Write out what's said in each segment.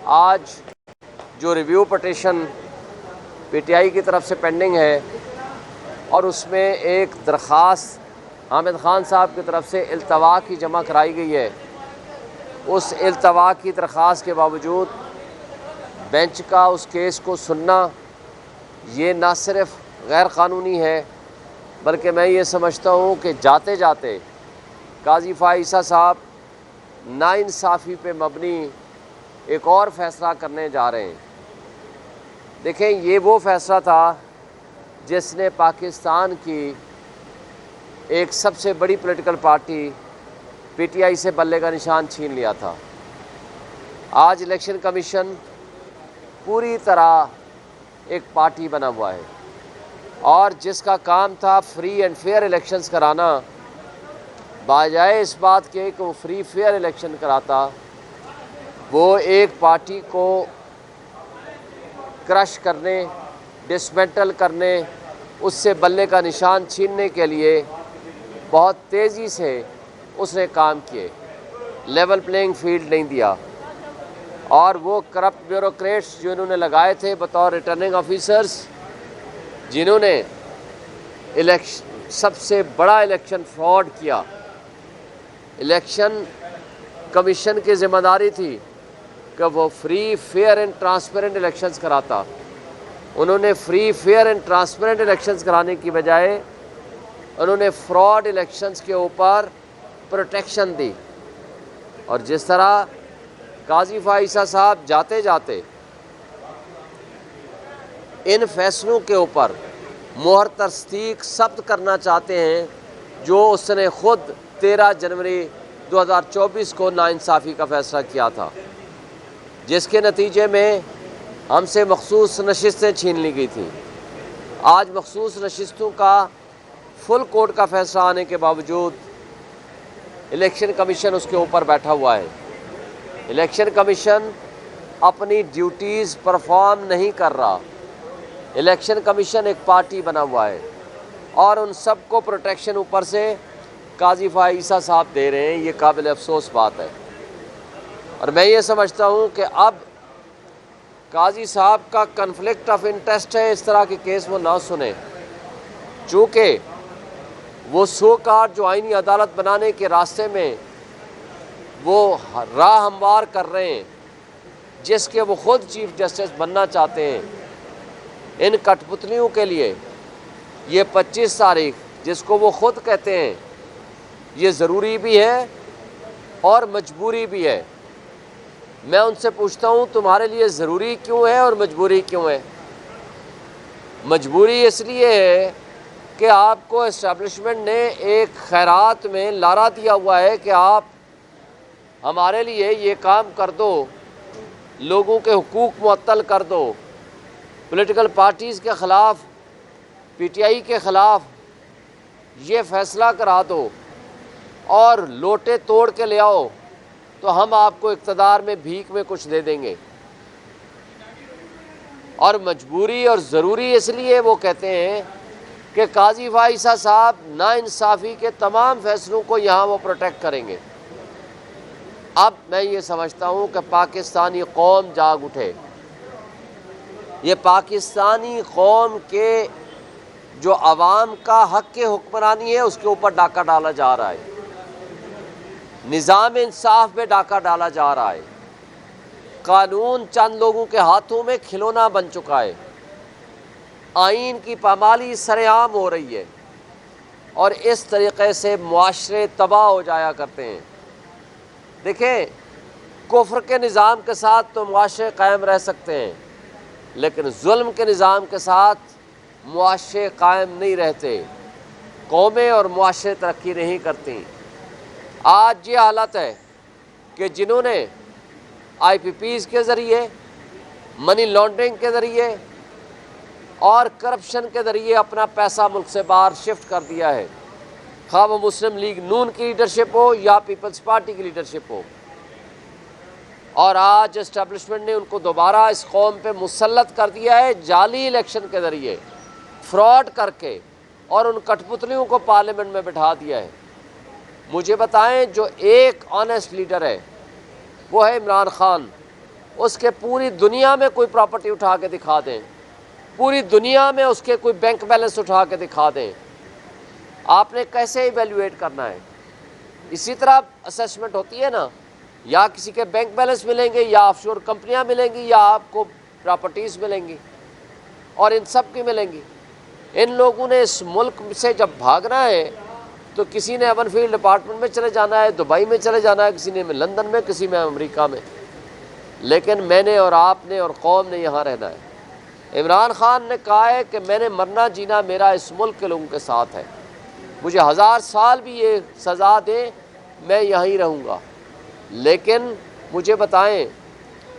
آج جو review petition P T I کی طرف سے پینڈنگ ہے اور اس میں ایک درخواست حامد خان صاحب کی طرف سے التوا کی جمع کرائی گئی ہے، اس التوا کی درخواست کے باوجود بینچ کا اس کیس کو سننا یہ نہ صرف غیر قانونی ہے بلکہ میں یہ سمجھتا ہوں کہ جاتے جاتے قاضی فائز عیسیٰ صاحب ناانصافی پہ مبنی ایک اور فیصلہ کرنے جا رہے ہیں۔ دیکھیں، یہ وہ فیصلہ تھا جس نے پاکستان کی ایک سب سے بڑی political party P T I سے بلے کا نشان چھین لیا تھا۔ آج الیکشن کمیشن پوری طرح ایک پارٹی بنا ہوا ہے اور جس کا کام تھا فری اینڈ فیئر الیکشنز کرانا، بجائے اس بات کے کہ وہ فری فیئر الیکشن کراتا، وہ ایک پارٹی کو کرش کرنے، ڈسمنٹل کرنے، اس سے بلے کا نشان چھیننے کے لیے بہت تیزی سے اس نے کام کیے، لیول پلینگ فیلڈ نہیں دیا، اور وہ کرپٹ بیوروکریٹس جو انہوں نے لگائے تھے بطور ریٹرننگ آفیسرز، جنہوں نے سب سے بڑا الیکشن فراڈ کیا۔ الیکشن کمیشن کی ذمہ داری تھی کہ وہ free fair and transparent elections کراتا، انہوں نے free fair and transparent elections کرانے کی بجائے انہوں نے فراڈ الیکشنز کے اوپر پروٹیکشن دی، اور جس طرح قاضی فائز عیسیٰ صاحب جاتے جاتے ان فیصلوں کے اوپر مہر تصدیق ثبت کرنا چاہتے ہیں جو اس نے خود 13 جنوری 2024 کو ناانصافی کا فیصلہ کیا تھا، جس کے نتیجے میں ہم سے مخصوص نشستیں چھین لی گئی تھیں۔ آج مخصوص نشستوں کا فل کورٹ کا فیصلہ آنے کے باوجود الیکشن کمیشن اس کے اوپر بیٹھا ہوا ہے۔ الیکشن کمیشن اپنی ڈیوٹیز پرفارم نہیں کر رہا۔ الیکشن کمیشن ایک پارٹی بنا ہوا ہے اور ان سب کو پروٹیکشن اوپر سے قاضی فائز عیسیٰ صاحب دے رہے ہیں۔ یہ قابل افسوس بات ہے، اور میں یہ سمجھتا ہوں کہ اب قاضی صاحب کا کنفلکٹ آف انٹرسٹ ہے اس طرح کے کیس وہ نہ سنیں، چونکہ وہ سو کارڈ جو آئینی عدالت بنانے کے راستے میں وہ راہ ہموار کر رہے ہیں، جس کے وہ خود چیف جسٹس بننا چاہتے ہیں، ان کٹ پتلیوں کے لیے یہ 25 تاریخ جس کو وہ خود کہتے ہیں یہ ضروری بھی ہے اور مجبوری بھی ہے۔ میں ان سے پوچھتا ہوں تمہارے لیے ضروری کیوں ہے اور مجبوری کیوں ہے؟ مجبوری اس لیے ہے کہ آپ کو اسٹیبلشمنٹ نے ایک خیرات میں لارا دیا ہوا ہے کہ آپ ہمارے لیے یہ کام کر دو، لوگوں کے حقوق معطل کر دو، پولیٹیکل پارٹیز کے خلاف، پی ٹی آئی کے خلاف یہ فیصلہ کرا دو اور لوٹے توڑ کے لے آؤ تو ہم آپ کو اقتدار میں بھیک میں کچھ دے دیں گے۔ اور مجبوری اور ضروری اس لیے وہ کہتے ہیں کہ قاضی فائز عیسیٰ صاحب ناانصافی کے تمام فیصلوں کو یہاں وہ پروٹیکٹ کریں گے۔ اب میں یہ سمجھتا ہوں کہ پاکستانی قوم جاگ اٹھے، یہ پاکستانی قوم کے جو عوام کا حق کے حکمرانی ہے اس کے اوپر ڈاکہ ڈالا جا رہا ہے، نظام انصاف میں ڈاکہ ڈالا جا رہا ہے، قانون چند لوگوں کے ہاتھوں میں کھلونا بن چکا ہے، آئین کی پامالی سر عام ہو رہی ہے، اور اس طریقے سے معاشرے تباہ ہو جایا کرتے ہیں۔ دیکھیں، کفر کے نظام کے ساتھ تو معاشرے قائم رہ سکتے ہیں، لیکن ظلم کے نظام کے ساتھ معاشرے قائم نہیں رہتے، قومیں اور معاشرے ترقی نہیں کرتی۔ آج یہ حالت ہے کہ جنہوں نے آئی پی پیز کے ذریعے، منی لانڈرنگ کے ذریعے اور کرپشن کے ذریعے اپنا پیسہ ملک سے باہر شفٹ کر دیا ہے، خواہ وہ مسلم لیگ نون کی لیڈرشپ ہو یا پیپلز پارٹی کی لیڈرشپ ہو، اور آج اسٹیبلشمنٹ نے ان کو دوبارہ اس قوم پہ مسلط کر دیا ہے جعلی الیکشن کے ذریعے، فراڈ کر کے، اور ان کٹ پتلیوں کو پارلیمنٹ میں بٹھا دیا ہے۔ مجھے بتائیں، جو ایک آنیسٹ لیڈر ہے وہ ہے عمران خان، اس کے پوری دنیا میں کوئی پراپرٹی اٹھا کے دکھا دیں، پوری دنیا میں اس کے کوئی بینک بیلنس اٹھا کے دکھا دیں، آپ نے کیسے ایویلیویٹ کرنا ہے؟ اسی طرح اسیسمنٹ ہوتی ہے نا، یا کسی کے بینک بیلنس ملیں گے، یا آف شور کمپنیاں ملیں گی، یا آپ کو پراپرٹیز ملیں گی، اور ان سب کی ملیں گی۔ ان لوگوں نے اس ملک سے جب بھاگنا ہے تو کسی نے ایون فیلڈ ڈپارٹمنٹ میں چلے جانا ہے، دبئی میں چلے جانا ہے، کسی نے لندن میں، کسی میں امریکہ میں، لیکن میں نے اور آپ نے اور قوم نے یہاں رہنا ہے۔ عمران خان نے کہا ہے کہ میں نے مرنا جینا میرا اس ملک کے لوگوں کے ساتھ ہے، مجھے 1000 سال بھی یہ سزا دیں میں یہیں رہوں گا، لیکن مجھے بتائیں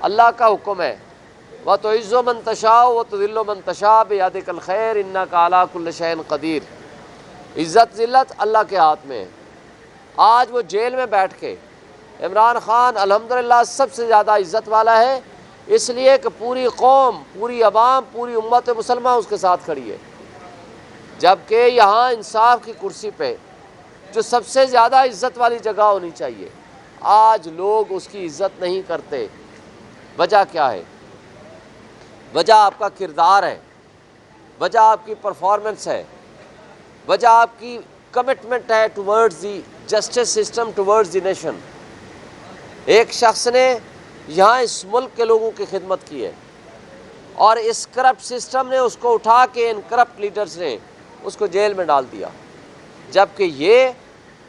اللہ کا حکم ہے وَتُعِزُّ مَن تَشَاءُ وَتُذِلُّ مَن تَشَاءُ بِيَدِكَ الْخَيْرُ إِنَّكَ عَلَىٰ كُلِّ شَيْءٍ قدیر۔ عزت ذلت اللہ کے ہاتھ میں ہے۔ آج وہ جیل میں بیٹھ کے عمران خان الحمدللہ سب سے زیادہ عزت والا ہے، اس لیے کہ پوری قوم، پوری عوام، پوری امت مسلمہ اس کے ساتھ کھڑی ہے، جبکہ یہاں انصاف کی کرسی پہ جو سب سے زیادہ عزت والی جگہ ہونی چاہیے، آج لوگ اس کی عزت نہیں کرتے۔ وجہ کیا ہے؟ وجہ آپ کا کردار ہے، وجہ آپ کی پرفارمنس ہے، وجہ آپ کی کمٹمنٹ ہے towards the justice system, towards the nation. ایک شخص نے یہاں اس ملک کے لوگوں کی خدمت کی ہے، اور اس کرپٹ سسٹم نے اس کو اٹھا کے، ان کرپٹ لیڈرز نے اس کو جیل میں ڈال دیا، جبکہ یہ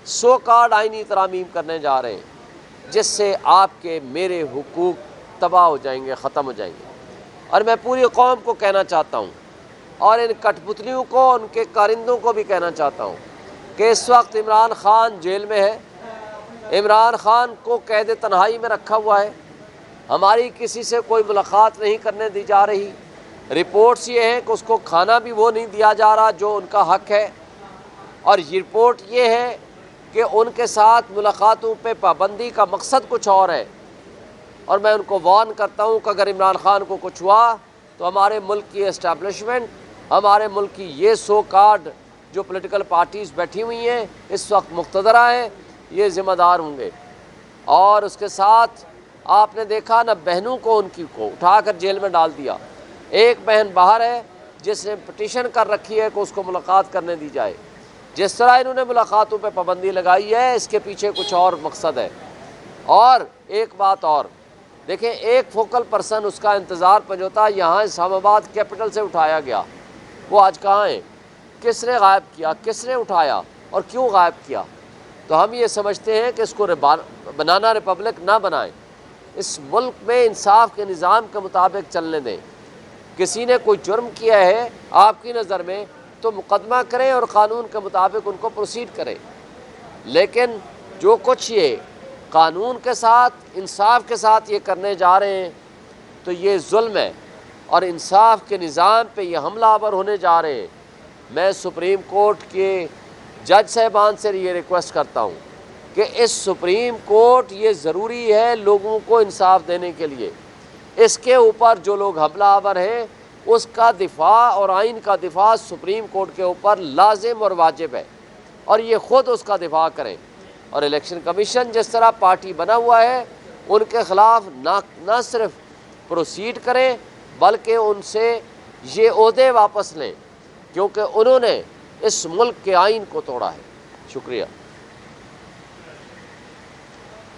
سو کارڈ آئینی ترامیم کرنے جا رہے ہیں جس سے آپ کے میرے حقوق تباہ ہو جائیں گے، ختم ہو جائیں گے۔ اور میں پوری قوم کو کہنا چاہتا ہوں، اور ان کٹ پتلیوں کو، ان کے کارندوں کو بھی کہنا چاہتا ہوں کہ اس وقت عمران خان جیل میں ہے، عمران خان کو قید تنہائی میں رکھا ہوا ہے، ہماری کسی سے کوئی ملاقات نہیں کرنے دی جا رہی، رپورٹس یہ ہیں کہ اس کو کھانا بھی وہ نہیں دیا جا رہا جو ان کا حق ہے، اور یہ رپورٹ یہ ہے کہ ان کے ساتھ ملاقاتوں پہ پابندی کا مقصد کچھ اور ہے۔ اور میں ان کو وارن کرتا ہوں کہ اگر عمران خان کو کچھ ہوا تو ہمارے ملک کی اسٹیبلشمنٹ، ہمارے ملک کی یہ سو کارڈ جو پولیٹیکل پارٹیز بیٹھی ہوئی ہیں اس وقت مقتدرہ ہیں، یہ ذمہ دار ہوں گے۔ اور اس کے ساتھ آپ نے دیکھا نا، بہنوں کو ان کی کو اٹھا کر جیل میں ڈال دیا۔ ایک بہن باہر ہے جس نے پٹیشن کر رکھی ہے کہ اس کو ملاقات کرنے دی جائے۔ جس طرح انہوں نے ملاقاتوں پہ پابندی لگائی ہے، اس کے پیچھے کچھ اور مقصد ہے۔ اور ایک بات اور دیکھیں، ایک فوکل پرسن اس کا انتظار پنجوتا یہاں اسلام آباد کیپٹل سے اٹھایا گیا، وہ آج کہاں ہیں؟ کس نے غائب کیا؟ کس نے اٹھایا اور کیوں غائب کیا؟ تو ہم یہ سمجھتے ہیں کہ اس کو بنانا ریپبلک نہ بنائیں، اس ملک میں انصاف کے نظام کے مطابق چلنے دیں۔ کسی نے کوئی جرم کیا ہے آپ کی نظر میں تو مقدمہ کریں اور قانون کے مطابق ان کو پروسیڈ کریں، لیکن جو کچھ یہ قانون کے ساتھ، انصاف کے ساتھ یہ کرنے جا رہے ہیں تو یہ ظلم ہے، اور انصاف کے نظام پہ یہ حملہ آور ہونے جا رہے ہیں۔ میں سپریم کورٹ کے جج صاحبان سے یہ ریکویسٹ کرتا ہوں کہ اس سپریم کورٹ یہ ضروری ہے لوگوں کو انصاف دینے کے لیے، اس کے اوپر جو لوگ حملہ آور ہیں اس کا دفاع اور آئین کا دفاع سپریم کورٹ کے اوپر لازم اور واجب ہے، اور یہ خود اس کا دفاع کریں۔ اور الیکشن کمیشن جس طرح پارٹی بنا ہوا ہے ان کے خلاف نہ صرف پروسیڈ کریں بلکہ ان سے یہ عہدے واپس لیں، کیونکہ انہوں نے اس ملک کے آئین کو توڑا ہے۔ شکریہ۔